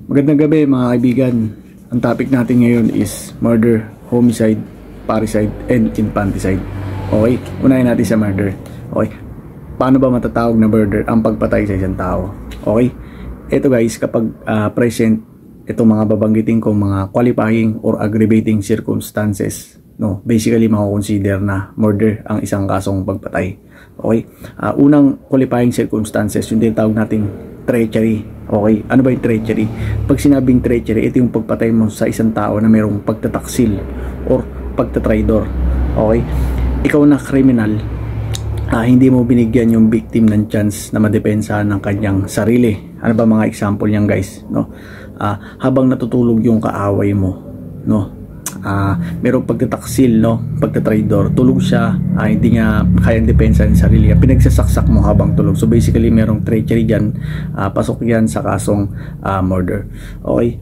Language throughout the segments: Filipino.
Magandang gabi mga kaibigan. Ang topic natin ngayon is murder, homicide, parricide, and infanticide. Okay, unahin natin sa murder. Okay, paano ba matatawag na murder ang pagpatay sa isang tao? Okay, ito guys, kapag present itong mga babanggitin kong mga qualifying or aggravating circumstances, no, basically mako-consider na murder ang isang kasong pagpatay. Okay, unang qualifying circumstances, yung tinatawag nating treachery. Okay, ano ba yung treachery? Pag sinabing treachery, ito yung pagpatay mo sa isang tao na mayroong pagtataksil or pagtatraidor. Okay, ikaw na kriminal, hindi mo binigyan yung victim ng chance na madepensahan ng kanyang sarili. Ano ba mga example niyan guys? No, habang natutulog yung kaaway mo, no, merong pagtataksil, no, pagtatraidor, tulog siya, hindi niya kayang depensa ng sarili niya, pinagsasaksak mo habang tulog. So basically merong treachery dyan, pasok yan sa kasong murder. Okay,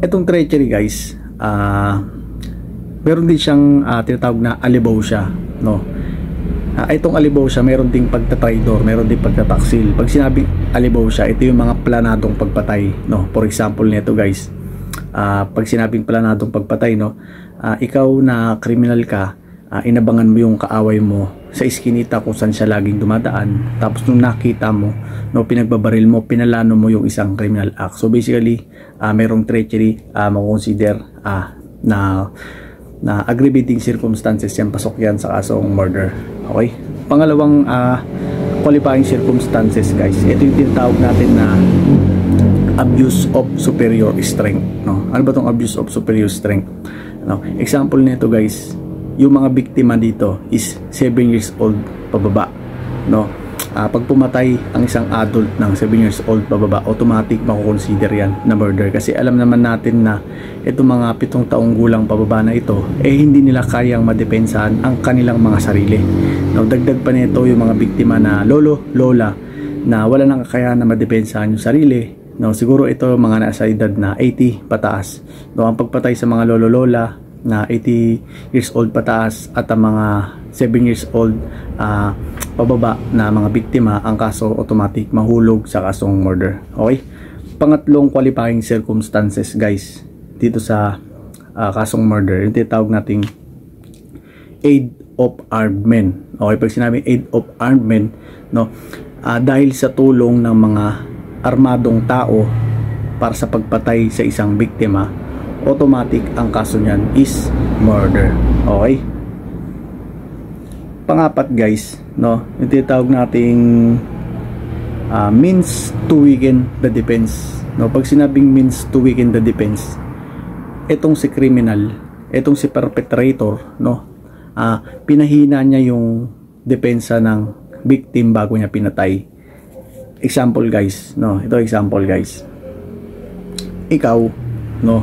etong treachery guys, meron din siyang tinatawag na alibosya, no. Itong alibosya, meron ding pagtatraidor, meron ding pagtataksil. Pag sinabing alibosya, ito yung mga planadong pagpatay, no. For example nito guys, pag sinabing planadong pagpatay, no, ikaw na kriminal ka, inabangan mo yung kaaway mo sa iskinita kung saan siya laging dumadaan, tapos nung nakita mo, no, pinagbabaril mo, pinalano mo yung isang criminal act. So basically merong treachery, makonsider na aggravating circumstances yan, pasok yan sa kasong murder. Okay, pangalawang qualifying circumstances guys, ito yung tinatawag natin na abuse of superior strength, no. Ano ba tong abuse of superior strength? No, example nito guys, yung mga biktima dito is 7 years old pababa, no. Pag pumatay ang isang adult ng 7 years old pababa, automatic mako-consider yan na murder, kasi alam naman natin na itong mga 7 taong gulang pababa na ito, hindi nila kayang madepensahan ang kanilang mga sarili, no. Dagdag pa nito yung mga biktima na lolo, lola na wala nang kakayahan na madepensahan yung sarili, no. Siguro ito mga nasa edad na 80 pataas, no. Ang pagpatay sa mga lolo lola na 80 years old pataas at ang mga 7 years old pababa na mga biktima, ang kaso automatic mahulog sa kasong murder. Okay, pangatlong qualifying circumstances guys dito sa kasong murder, yung tinatawag nating aid of armed men. Okay, pag sinabing aid of armed men, no, dahil sa tulong ng mga armadong tao para sa pagpatay sa isang biktima, automatic ang kaso niyan is murder. Okay, pangapat guys, no, yung tinatawag nating means to weaken the defense, no. Pag sinabing means to weaken the defense, etong si criminal, etong si perpetrator, no, pinahina niya yung depensa ng victim bago niya pinatay. Example guys, no, ito example guys, ikaw, no,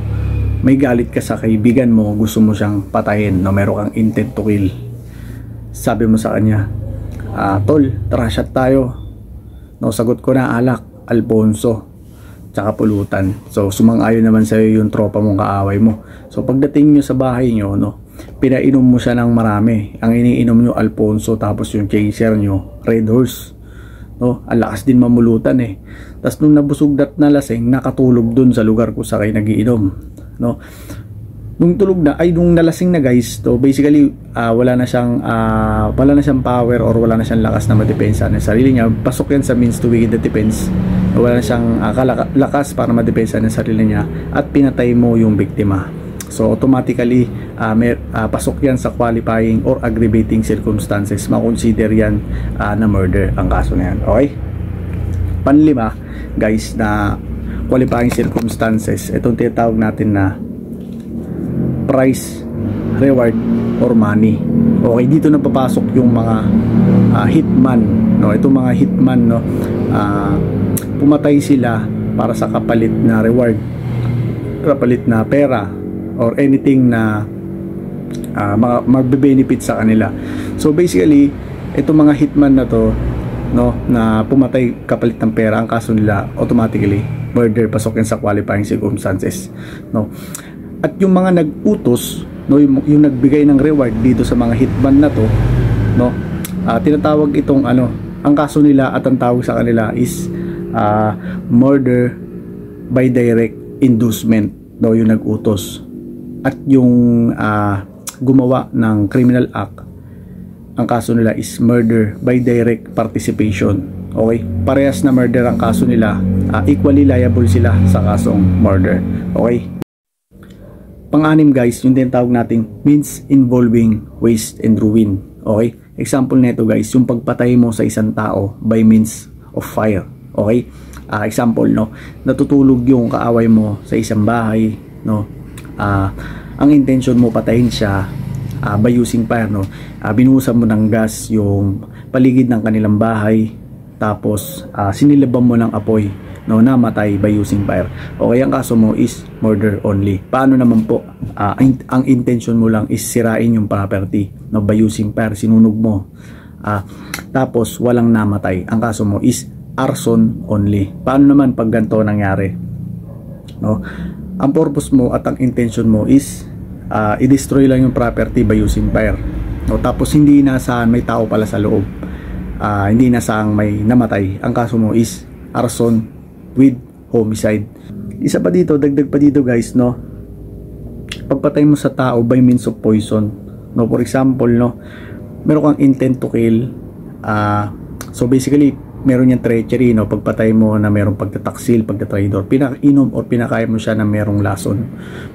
may galit ka sa kaibigan mo, gusto mo siyang patayin, no, meron kang intent to kill. Sabi mo sa kanya, tol, tara shot tayo, no. Sagot ko na, alak, Alfonso, tsaka pulutan. So sumang-ayon naman sa'yo yung tropa mong kaaway mo. So pagdating nyo sa bahay nyo, no, pinainom mo siya ng marami. Ang iniinom nyo Alfonso, tapos yung chaser nyo Red Horse, no. Ang lakas din mamulutan Tapos nung nabusog na lasing, nakatulog dun sa lugar kung sa kayo nagiinom, no. Nung tulog na, nung nalasing na guys, so basically wala na siyang power or wala na siyang lakas na madepensa ng sarili niya. Pasok yan sa means to weaken the defense. Wala na siyang lakas para madepensa ng sarili niya at pinatay mo yung biktima. So automatically pasok yan sa qualifying or aggravating circumstances, makonsider yan na murder ang kaso na yan. Okay, panlima guys na qualifying circumstances, itong tinatawag natin na price, reward, or money. Okay, dito na papasok yung mga hitman, no. Itong mga hitman, no, pumatay sila para sa kapalit na reward, kapalit na pera, or anything na magbe-benefit sa kanila. So basically, itong mga hitman na to, no, na pumatay kapalit ng pera, ang kaso nila automatically murder, pasok yan sa qualifying circumstances, no. At yung mga nag-utos, no, yung nagbigay ng reward dito sa mga hitman na to, no, tinatawag itong ang kaso nila at ang tawag sa kanila is murder by direct inducement daw yung nag-utos, at yung gumawa ng criminal act, ang kaso nila is murder by direct participation. Okay, parehas na murder ang kaso nila, equally liable sila sa kasong murder. Okay, pang-anim guys, yung tinatawag nating means involving waste and ruin. Okay, example nito guys, yung pagpatay mo sa isang tao by means of fire. Okay, example, no, natutulog yung kaaway mo sa isang bahay, no, ang intention mo patayin siya by using fire, no, binuhusan mo ng gas yung paligid ng kanilang bahay, tapos sinilaban mo ng apoy, no, namatay by using fire. Okay, ang kaso mo is murder only. Paano naman po, ang intention mo lang is sirain yung property, no, by using fire, sinunog mo, tapos walang namatay, ang kaso mo is arson only. Paano naman pag ganito nangyari, no, ang purpose mo at ang intention mo is i-destroy lang yung property by using fire, no, tapos hindi inasahan may tao pala sa loob, hindi inasahang may namatay, ang kaso mo is arson with homicide. Isa pa dito, dagdag pa dito guys, no, pagpatay mo sa tao by means of poison, no, for example, no, meron kang intent to kill, so basically meron yung treachery, no, pagpatay mo na merong pagtataksil, pagtatraidor, pinakainom or pinakain mo siya na merong lason,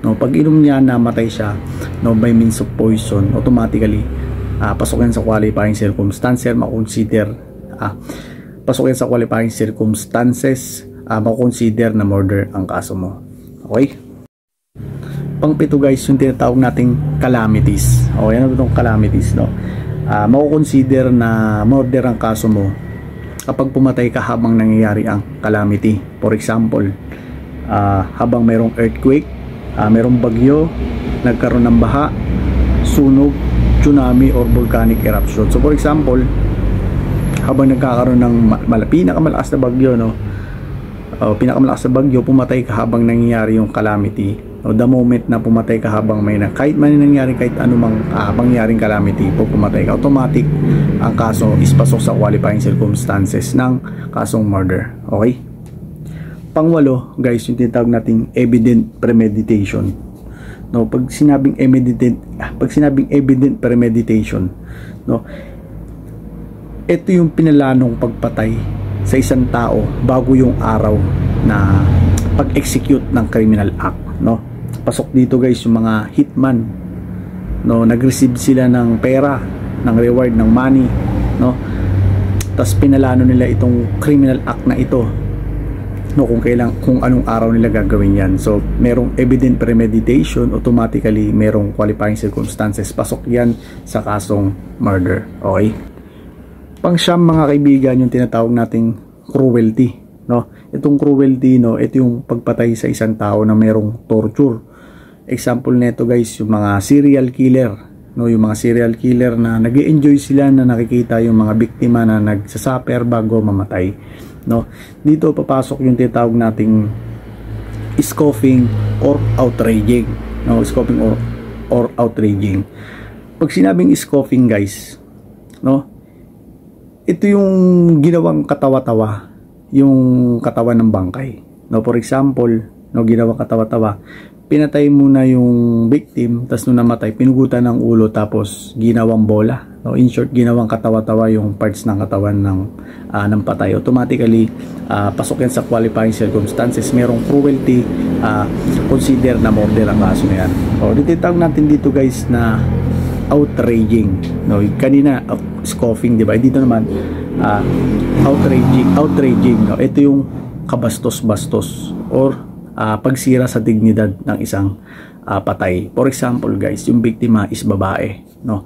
no, pag inom niya namatay siya, no, by means of poison, automatically pasok yan sa qualifying circumstances, makonsider pasok yan sa qualifying circumstances, makonsider na murder ang kaso mo. Okay, pang-pito guys, yung tinatawag nating calamities. Okay, ano itong calamities, no, makukonsider na murder ang kaso mo kapag pumatay ka habang nangyayari ang calamity. For example, habang mayroong earthquake, mayroong bagyo, nagkaroon ng baha, sunog, tsunami or volcanic eruption. So for example, habang nagkakaroon ng pinakamalakas na bagyo, no, pinakamalakas na bagyo, pumatay ka habang nangyayari yung calamity, no, the moment na pumatay ka habang may kahit man nangyari, kahit anumang mangyaring calamity, po pumatay ka, automatic ang kaso is pasok sa qualifying circumstances ng kasong murder. Okay, pang-walo guys, yung tinatawag nating evident premeditation, no, pag sinabing evident premeditation, no, ito yung pinalanong pagpatay sa isang tao bago yung araw na pag-execute ng criminal act, no. Pasok dito guys yung mga hitman, no, nag-receive sila ng pera, ng reward, ng money, no, tas pinalano nila itong criminal act na ito, no, kung anong araw nila gagawin yan. So merong evident premeditation, automatically merong qualifying circumstances, pasok yan sa kasong murder. Okay, pang-siyam mga kaibigan, yung tinatawag nating cruelty, no, itong cruelty, no, ito yung pagpatay sa isang tao na merong torture. Example nito guys, yung mga serial killer, no, yung mga serial killer na nag-enjoy sila na nakikita yung mga biktima na nagsasuffer bago mamatay, no. Dito papasok yung tinatawag nating scoffing or outraging, no, scoffing or outraging. Pag sinabing scoffing guys, no, ito yung ginawang katawa-tawa, yung katawan ng bangkay, no, for example, no, ginawang katawa-tawa, pinatay muna yung victim, tapos nung namatay, pinugutan ng ulo, tapos ginawang bola, no, in short, ginawang katawa-tawa yung parts ng katawan ng patay. Automatically pasok yan sa qualifying circumstances, merong cruelty, consider na murder ang kaso na yan. So dititawag natin dito guys na outraging, no, kanina scoffing, di ba? Dito naman outraging, no, ito yung kabastos-bastos or pagsira sa dignidad ng isang patay. For example guys, yung biktima is babae, no,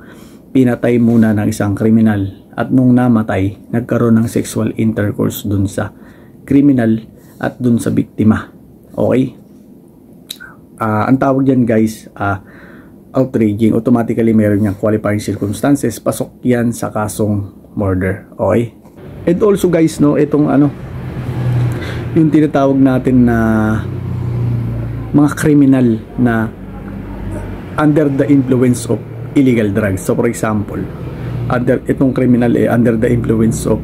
pinatay muna ng isang kriminal, at nung namatay, nagkaroon ng sexual intercourse dun sa kriminal at dun sa biktima. Okay, ang tawag dyan guys, outraging. Automatically meron niyang qualifying circumstances, pasok yan sa kasong murder. Okay, and also guys, no, itong yung tinatawag natin na mga kriminal na under the influence of illegal drugs. So for example, itong criminal under the influence of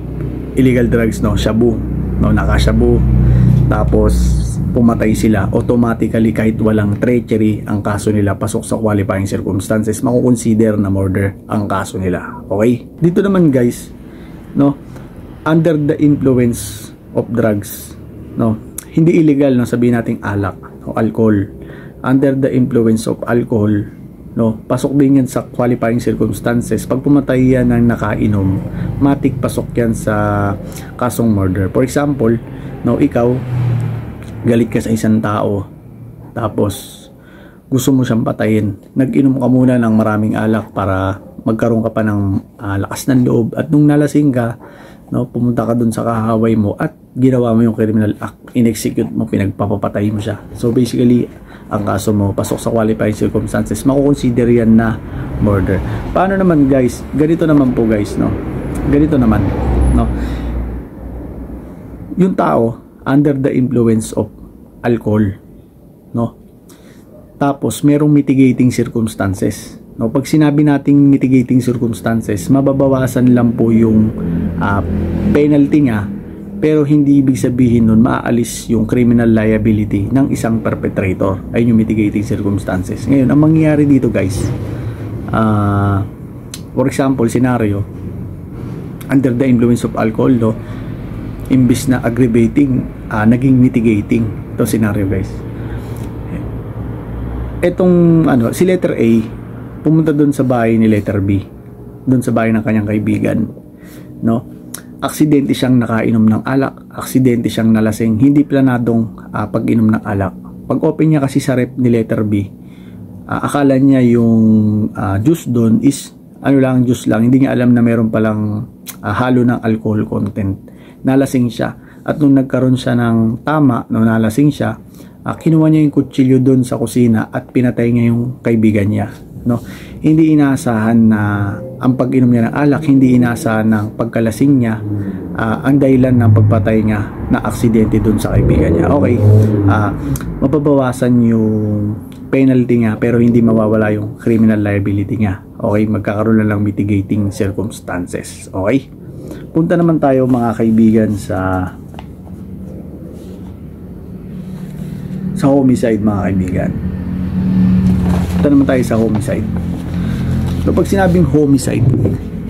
illegal drugs, no, shabu, no, nakashabu, tapos pumatay sila, automatically kahit walang treachery, ang kaso nila pasok sa qualifying circumstances, makukonsider na murder ang kaso nila. Okay? Dito naman guys, no, under the influence of drugs, no, hindi illegal na sabihin nating alak o alcohol. Under the influence of alcohol, no, pasok din yan sa qualifying circumstances. Pag pumatay yan ng nakainom, matik pasok yan sa kasong murder. For example, no, ikaw galit ka sa isang tao, tapos gusto mo siyang patayin, nag-inom ka muna ng maraming alak para magkaroon ka pa ng lakas ng loob, at nung nalasing ka, no, pumunta ka dun sa kahaway mo at ginawa mo yung criminal act, in-execute mo, pinagpapapatay mo siya. So basically, ang kaso mo pasok sa qualifying circumstances, makukonsider yan na murder. Paano naman guys? Ganito naman po guys, no? Ganito naman, no? Yung tao under the influence of alcohol, no? Tapos merong mitigating circumstances, no? Pag sinabi nating mitigating circumstances, mababawasan lang po yung penalty niya, pero hindi ibig sabihin nun maaalis yung criminal liability ng isang perpetrator. Ayun yung mitigating circumstances. Ngayon, ang mangyayari dito guys, for example, scenario, under the influence of alcohol, no, imbis na aggravating, naging mitigating. Ito scenario guys. Etong si letter A pumunta doon sa bahay ni letter B, doon sa bahay ng kanyang kaibigan, no? Aksidente siyang nakainom ng alak, aksidente siyang nalasing, hindi planadong pag-inom ng alak. Pag open niya kasi sa rep ni letter B, akala niya yung juice doon is juice lang, hindi niya alam na meron palang halo ng alcohol content. Nalasing siya, at nung nagkaroon siya ng tama, nung nalasing siya, kinuha niya yung kutsilyo doon sa kusina at pinatay niya yung kaibigan niya, no? Hindi inaasahan na ang pag-inom niya ng alak, hindi inaasahan ng pagkalasing niya ang dahilan ng pagpatay niya na aksidente doon sa kaibigan niya. Okay, mababawasan yung penalty niya, pero hindi mawawala yung criminal liability niya. Okay, magkakaroon lang mitigating circumstances. Okay, punta naman tayo mga kaibigan sa homicide mga kaibigan. Punta naman tayo sa homicide. So pag sinabing homicide,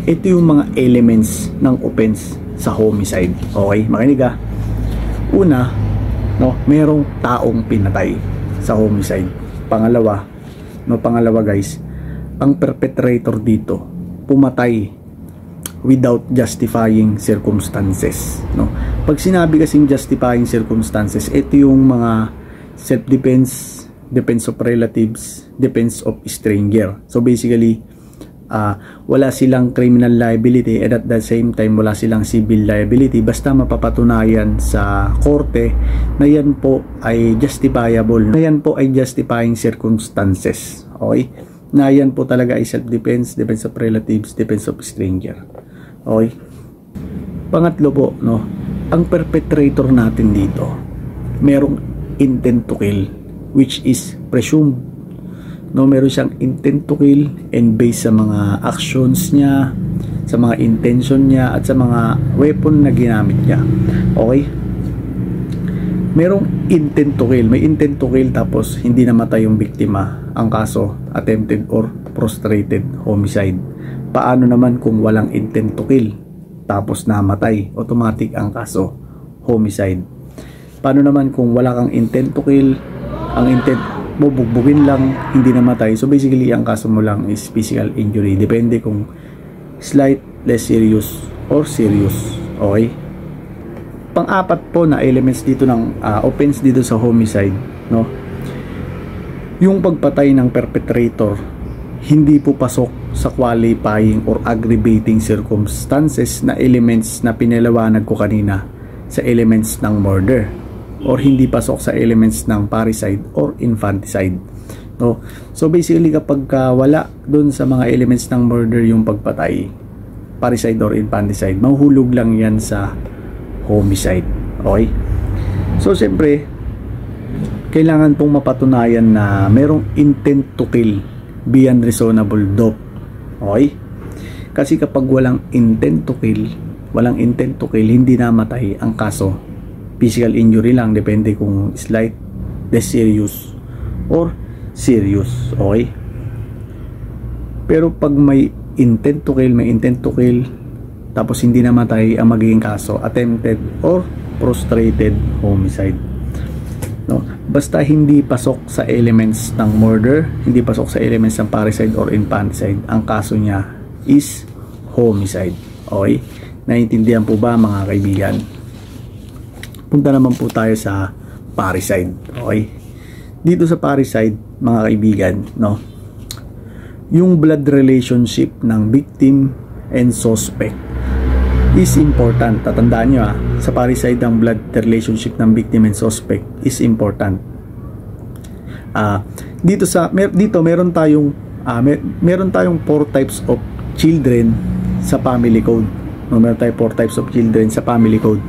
ito yung mga elements ng offense sa homicide. Okay, makinig ah. Una, no, merong taong pinatay sa homicide. Pangalawa guys, ang perpetrator dito pumatay without justifying circumstances, no? Pag sinabi kasing justifying circumstances, ito yung mga self-defense, defense of relatives, defense of stranger. So basically, wala silang criminal liability, and at the same time wala silang civil liability, basta mapapatunayan sa korte na yan po ay justifiable, na yan po ay justifying circumstances. Okay, na yan po talaga ay self-defense, defense of relatives, defense of stranger. Okay, pangatlo po, no, ang perpetrator natin dito merong intent to kill, which is presumed, no, meron siyang intent to kill, and based sa mga actions niya, sa mga intention niya, at sa mga weapon na ginamit niya. Okay, merong intent to kill, may intent to kill, tapos hindi namatay yung biktima, ang kaso attempted or frustrated homicide. Paano naman kung walang intent to kill tapos namatay? Automatic ang kaso homicide. Paano naman kung wala kang intent to kill, ang intent mo bugbugin lang, hindi namatay? So basically ang kaso mo lang is physical injury, depende kung slight, less serious, or serious. Okay, pang-apat po na elements dito ng offense dito sa homicide, no, yung pagpatay ng perpetrator hindi po pasok sa qualifying or aggravating circumstances na elements na pinaliwanag ko kanina sa elements ng murder, or hindi pasok sa elements ng parricide or infanticide, no? So basically kapag wala dun sa mga elements ng murder yung pagpatay, parricide or infanticide, mahuhulog lang yan sa homicide. Okay, so siyempre kailangan pong mapatunayan na merong intent to kill beyond reasonable doubt. Okay, kasi kapag walang intent to kill, hindi namatay, ang kaso physical injury lang, depende kung slight, less serious, or serious. Okay? Pero pag may intent to kill, tapos hindi namatay, ang magiging kaso attempted or frustrated homicide. No? Basta hindi pasok sa elements ng murder, hindi pasok sa elements ng parricide or infanticide, ang kaso niya is homicide. Okay? Naiintindihan po ba mga kaibigan? Punta naman po tayo sa parricide. Okay? Dito sa parricide, mga kaibigan, no? Yung blood relationship ng victim and suspect is important. Tatandaan nyo sa parricide, ang blood relationship ng victim and suspect is important. Dito meron tayong 4 types of children sa family code. No, meron tayong 4 types of children sa family code.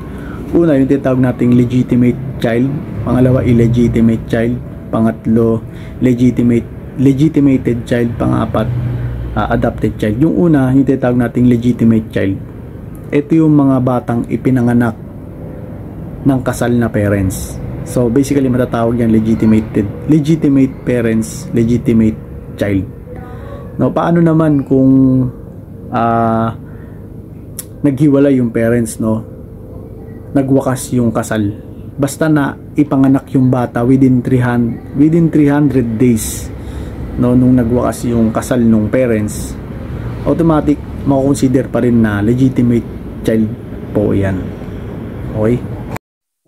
Una, yung tinatawag nating legitimate child. Pangalawa, illegitimate child. Pangatlo, legitimated child. Pangapat, adopted child. Yung una, yung tinatawag nating legitimate child. Ito yung mga batang ipinanganak ng kasal na parents. So basically matatawag yan legitimate parents, legitimate child. No, paano naman kung naghiwalay yung parents, no? Nagwakas yung kasal. Basta na ipanganak yung bata within 300 days, no, nung nagwakas yung kasal ng parents, automatic mako-consider pa rin na legitimate child po yan. Okay?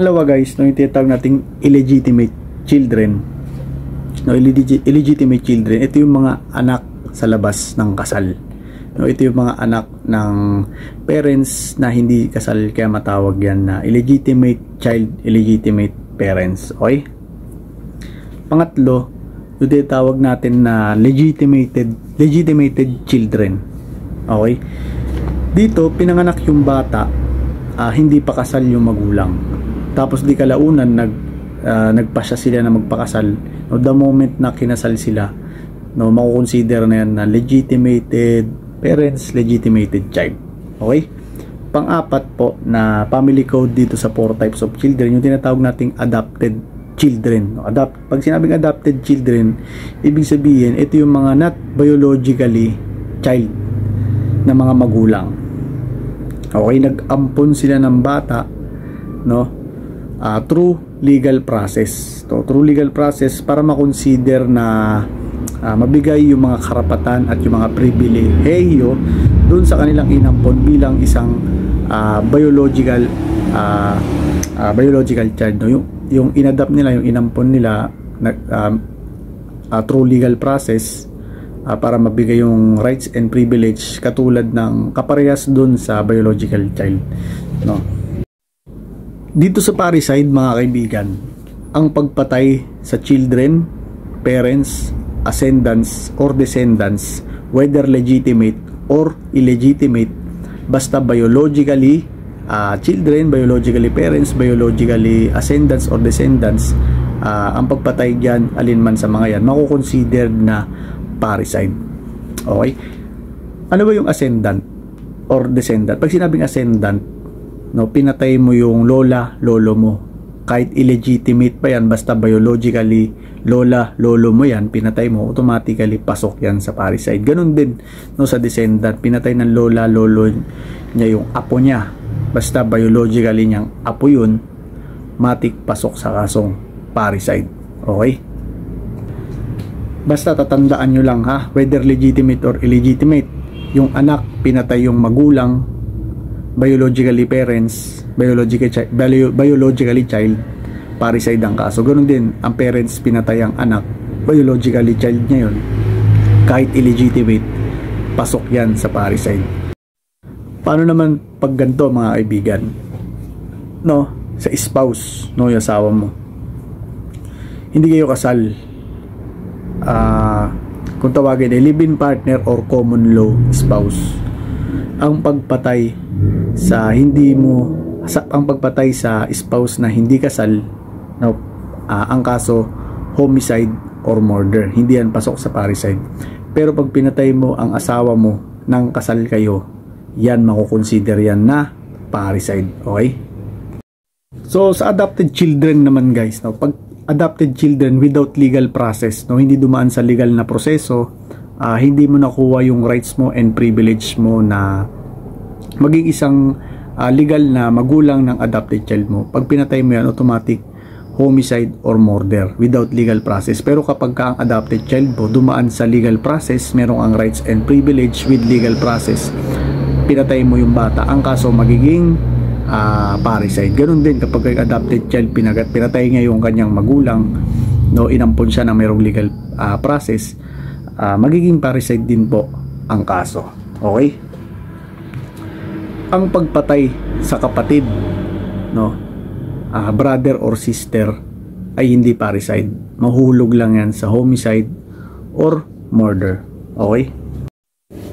Dalawa guys, no, yung tinatawag nating illegitimate children. No, illegitimate children, ito yung mga anak sa labas ng kasal. No, ito yung mga anak ng parents na hindi kasal, kaya matawag yan na illegitimate child, illegitimate parents. Okay? Pangatlo, yung tinatawag natin na legitimated children. Okay? Dito, pinanganak yung bata, hindi pa kasal yung magulang. Tapos di kalaunan, nagpasya sila na magpakasal. No, the moment na kinasal sila, no, makukonsider na yan na legitimated parents, legitimated child. Okay? Pang-apat po na family code dito sa 4 types of children, yung tinatawag nating adopted children. Pag sinabing adopted children, ibig sabihin, ito yung mga not biologically child na mga magulang. Okay? Nag-ampon sila ng bata, no? Through legal process. Through legal process para makonsider na mabigay yung mga karapatan at yung mga pribilehiyo doon sa kanilang inampon bilang isang biological child, no? Yung inadapt nila, yung inampon nila through legal process para mabigay yung rights and privilege katulad ng kaparehas doon sa biological child, no? Dito sa parricide, mga kaibigan, ang pagpatay sa children, parents, ascendants or descendants, whether legitimate or illegitimate, basta biologically children, biologically parents, biologically ascendants or descendants, ang pagpatay dyan, alinman sa mga yan, makukonsider na parricide. Okay? Ano ba yung ascendant or descendant? Pag sinabing ascendant, no, pinatay mo yung lola, lolo mo. Kahit illegitimate pa yan, basta biologically lola, lolo mo yan, pinatay mo, automatically pasok yan sa parricide. Ganun din, no, sa descendant, pinatay ng lola, lolo niya yung apo niya, basta biologically niyang apo yun, matik pasok sa kasong parricide. Okay? Basta tatandaan nyo lang, ha, whether legitimate or illegitimate, yung anak pinatay yung magulang, biologically parents, biologically child, parricide ang kaso. Ganun din, ang parents pinatay ang anak, biologically child niya yun, kahit illegitimate, pasok yan sa parricide. Paano naman pag ganito, mga kaibigan? No, sa spouse, no, yung asawa mo, hindi kayo kasal, kung tawagin ay live-in partner or common law spouse, ang pagpatay sa spouse na hindi kasal, no, ang kaso homicide or murder, hindi yan pasok sa parricide. Pero pag pinatay mo ang asawa mo nang kasal kayo, yan makukonsider yan na parricide. Okay? So sa adopted children naman guys, no, pag adopted children without legal process, no, hindi dumaan sa legal na proseso, hindi mo nakuha yung rights mo and privilege mo na maging isang legal na magulang ng adopted child mo. Pag pinatay mo yan, automatic homicide or murder without legal process. Pero kapag ka ang adopted child mo dumaan sa legal process, merong ang rights and privilege with legal process, pinatay mo yung bata, ang kaso magiging parricide. Ganun din kapag ang adopted child pinatay niya yung kanyang magulang, no, inampon siya na merong legal process, magiging parricide din po ang kaso. Okay? Ang pagpatay sa kapatid, no, brother or sister, ay hindi parricide. Mahulog lang yan sa homicide or murder. Okay?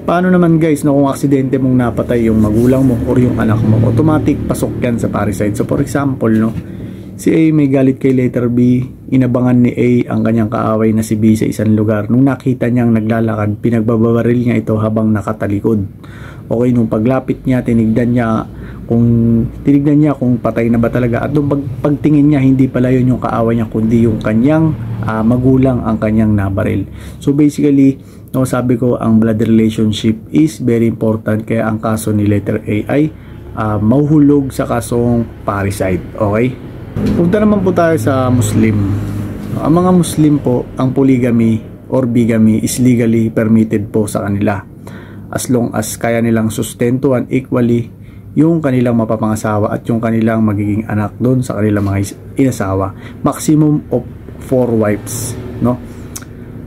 Paano naman guys, no, kung aksidente mong napatay yung magulang mo or yung anak mo, automatic pasok yan sa parricide. So for example, no, si A may galit kay letter B, inabangan ni A ang kanyang kaaway na si B sa isang lugar. Nung nakita niyang naglalakad, pinagbabaril niya ito habang nakatalikod. Okay, nung paglapit niya, tinignan niya kung patay na ba talaga, at nung pagtingin niya, hindi pala yun yung kaaway niya, kundi yung kanyang magulang ang kanyang nabaril. So basically, no, sabi ko, ang blood relationship is very important, kaya ang kaso ni letter A ay mahuhulog sa kasong parricide. Okay? Punta naman po tayo sa Muslim. Ang mga Muslim po, ang polygamy or bigamy is legally permitted po sa kanila, as long as kaya nilang sustentuhan equally yung kanilang mapapangasawa at yung kanilang magiging anak doon sa kanilang mga inasawa. Maximum of 4 wives, no?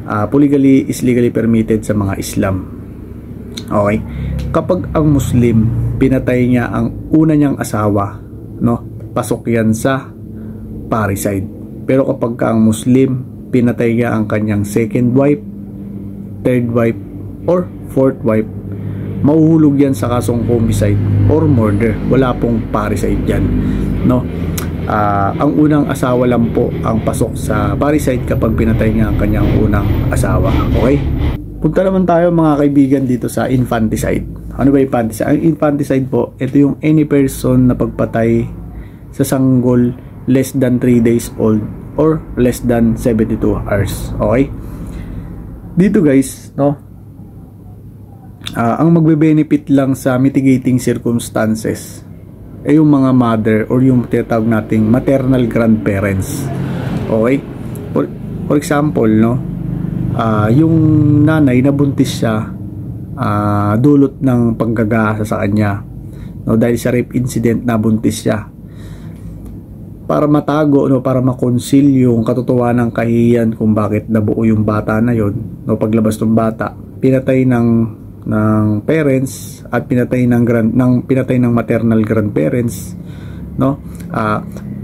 Polygamy is legally permitted sa mga Islam. Okay? Kapag ang Muslim pinatay niya ang una niyang asawa, no, pasok yan sa parricide. Pero kapag ang Muslim pinatay niya ang kanyang second wife, third wife, or fourth wife, mahuhulog yan sa kasong homicide or murder. Wala pong parricide dyan, no? Ang unang asawa lang po ang pasok sa parricide kapag pinatay niya ang kanyang unang asawa. Okay? Punta naman tayo mga kaibigan dito sa infanticide. Ano ba infanticide? Ang infanticide po, ito yung any person na pagpatay sa sanggol less than 3 days old or less than 72 hours. Okay? Dito guys, no, ang magbe-benefit lang sa mitigating circumstances ay yung mga mother or yung tinatawag nating maternal grandparents. Okay? For example, no, yung nanay nabuntis siya, dulot ng panggagahasa sa kanya, no, dahil sa rape incident nabuntis siya. Para matago, no, para makonsil yung katotohanan ng kahihiyan kung bakit nabuo yung bata na yon, no, paglabas ng bata, pinatay ng parents at pinatay ng maternal grandparents, no,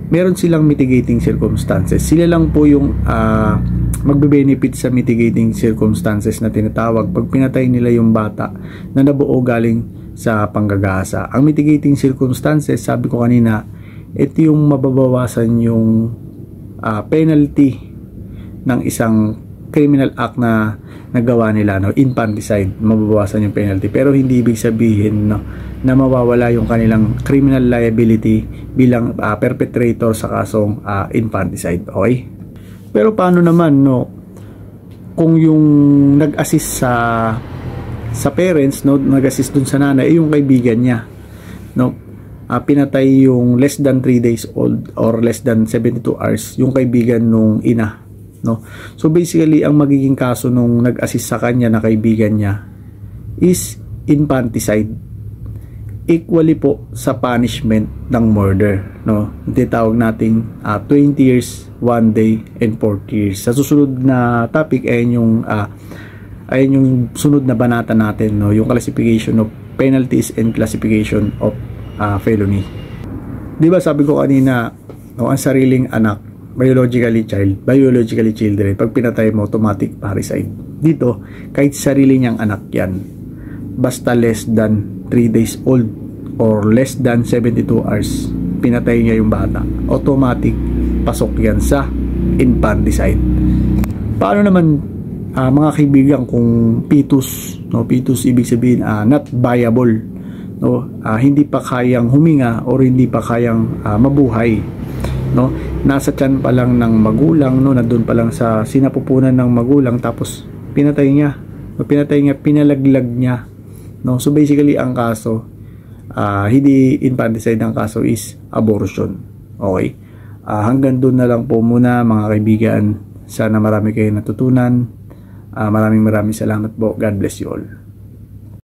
meron silang mitigating circumstances. Sila lang po yung magbe-benefit sa mitigating circumstances na tinatawag pag pinatay nila yung bata na nabuo galing sa panggagahasa. Ang mitigating circumstances, sabi ko kanina, ito yung mababawasan yung penalty ng isang criminal act na nagawa nila, no, infanticide. Mababawasan yung penalty, pero hindi ibig sabihin, no, na mawawala yung kanilang criminal liability bilang perpetrator sa kasong infanticide. Okay? Pero paano naman, no, kung yung nag-assist sa parents, no, nag-assist dun sa nanay, yung kaibigan niya, no, pinatay yung less than 3 days old or less than 72 hours yung kaibigan nung ina, no. So basically, ang magiging kaso nung nag-assist sa kanya na kaibigan niya is infanticide, equally po sa punishment ng murder, no. Tinatawag nating 20 years, 1 day, and 40 years. Sa susunod na topic ay yung sunod na banata natin, no, yung classification of penalties and classification of felony. Di ba sabi ko kanina, no, ang sariling anak, biologically children, pag pinatay mo, automatic parricide. Dito, kahit sarili niyang anak yan, basta less than 3 days old or less than 72 hours, pinatay niya yung bata, automatic pasok yan sa infanticide. Paano naman mga kaibigan kung fetus, no, fetus ibig sabihin not viable, no, hindi pa kayang huminga or hindi pa kayang mabuhay, no, nasa tiyan pa lang ng magulang, no, nandun pa lang sa sinapupunan ng magulang, tapos pinatay niya, pinalaglag niya, no. So basically ang kaso, hindi infanticide, ang kaso is abortion. Okay, hanggang doon na lang po muna mga kaibigan. Sana marami kayong natutunan. Maraming salamat po. God bless you all.